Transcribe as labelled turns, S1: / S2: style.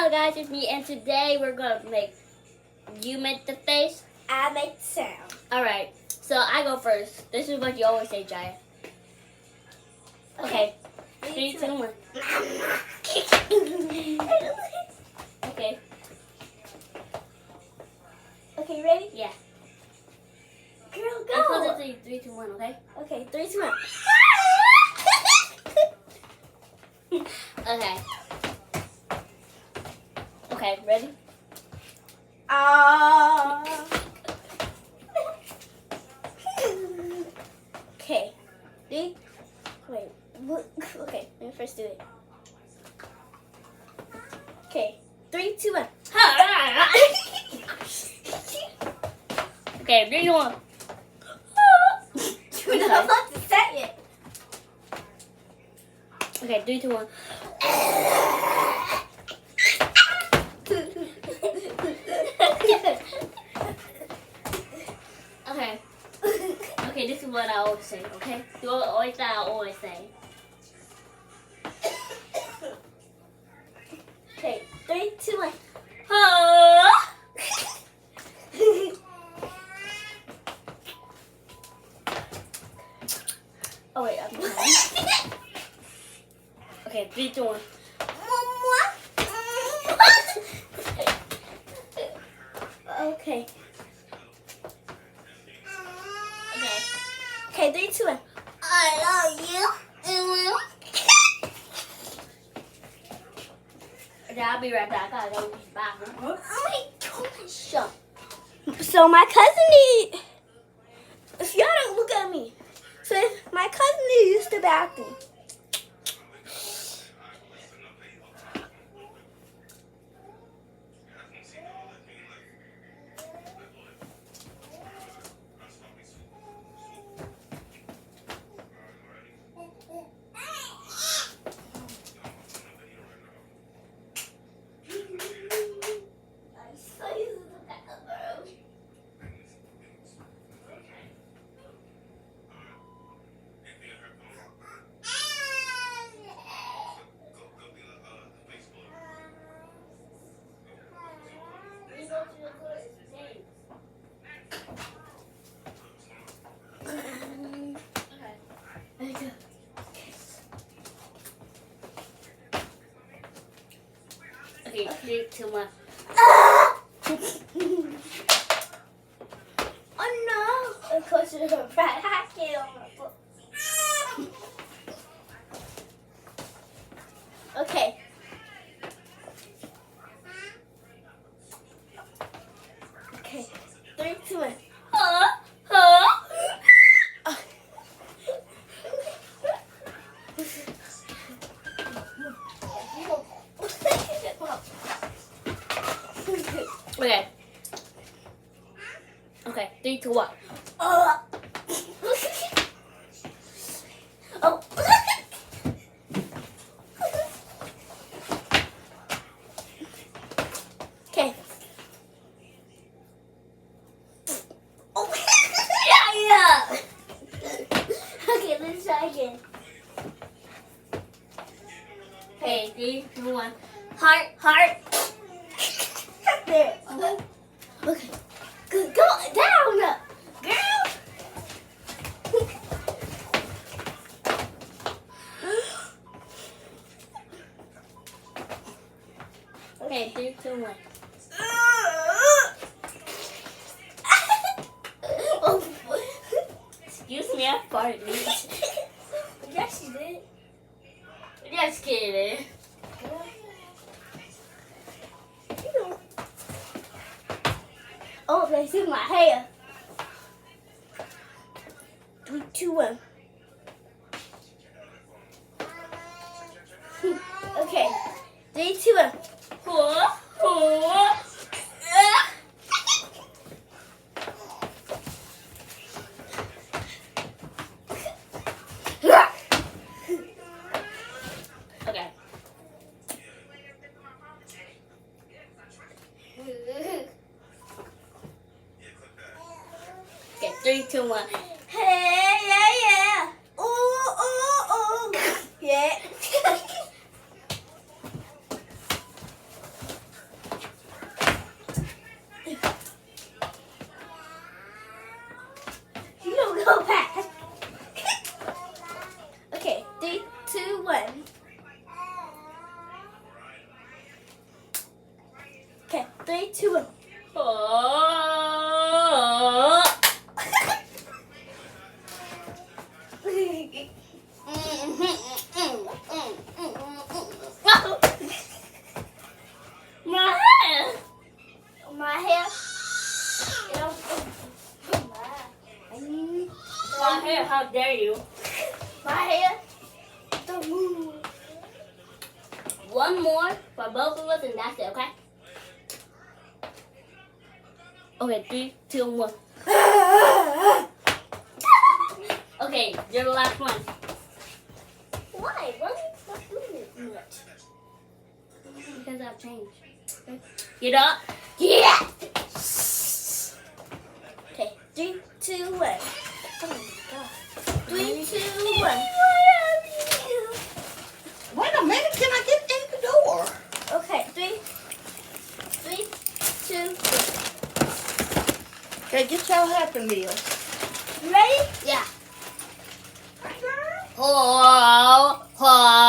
S1: Hello guys, it's me, and today we're gonna make. You make the face.
S2: I make the sound.
S1: All right. So I go first. This is what you always say, Jaya. Okay. 3, 2, 1. Okay.
S2: Okay, ready?
S1: Yeah.
S2: Girl,
S1: I close
S2: go.
S1: it to you. 3, 2, 1. Okay.
S2: Okay, 3, 2, 1.
S1: Okay. Okay. Ready?
S2: Okay. Wait. Okay, let me first do it. Okay. 3, 2, 1.
S1: Okay. 3, 2, 1.
S2: You're not about to set it.
S1: Okay. 3, 2, 1. Okay. Okay, this is what I always say, okay? Do always that I always say.
S2: Okay, 3, 2, 1.
S1: Oh wait, I'm behind. Okay, 3, 2, 1.
S2: Okay.
S1: Okay.
S2: Okay, 3, 2, 1. I love you.
S1: Okay, I'll be right back. I gotta go use the bathroom.
S2: Oh my gosh. So my cousin need. If y'all don't look at me. So if my cousin need to use the bathroom.
S1: Okay, 3, 2, 1.
S2: Oh no! Of course, you're gonna hack it on my book. Okay. Okay. 3, 2, 1.
S1: Okay. Okay, 3, 2, 1.
S2: Oh. Okay. Oh. Yeah. Okay, let's try again.
S1: Okay, 3, 2, 1. Heart, heart.
S2: There. Okay. Good. Go down, girl.
S1: Okay, 3, 2, 1.
S2: Oh.
S1: Excuse me, I farted.
S2: Yes, you did.
S1: Just kidding.
S2: Oh, they see my hair. 3, 2, 1. Okay. 3, 2, 1.
S1: Okay. Okay, 3, 2, 1.
S2: Hey, yeah. Ooh. Yeah. 3, 2, 1.
S1: Oh. My hair.
S2: My hair.
S1: My hair, how dare you?
S2: My hair. Don't move.
S1: One more for both of us and that's it, okay? Okay, 3, 2, 1. Okay, you're the last one.
S2: Why? Why are you not doing it much?
S1: Because I've changed. Okay. Get up.
S2: Yeah. Okay, 3, 2, 1. Oh my god. 3, 2, 1.
S3: Wait a minute, can I get in the door?
S2: Okay, 3, 2, 1.
S3: Okay, get your Happy Meal.
S2: You ready?
S1: Yeah.
S2: Girl.
S1: Oh, oh.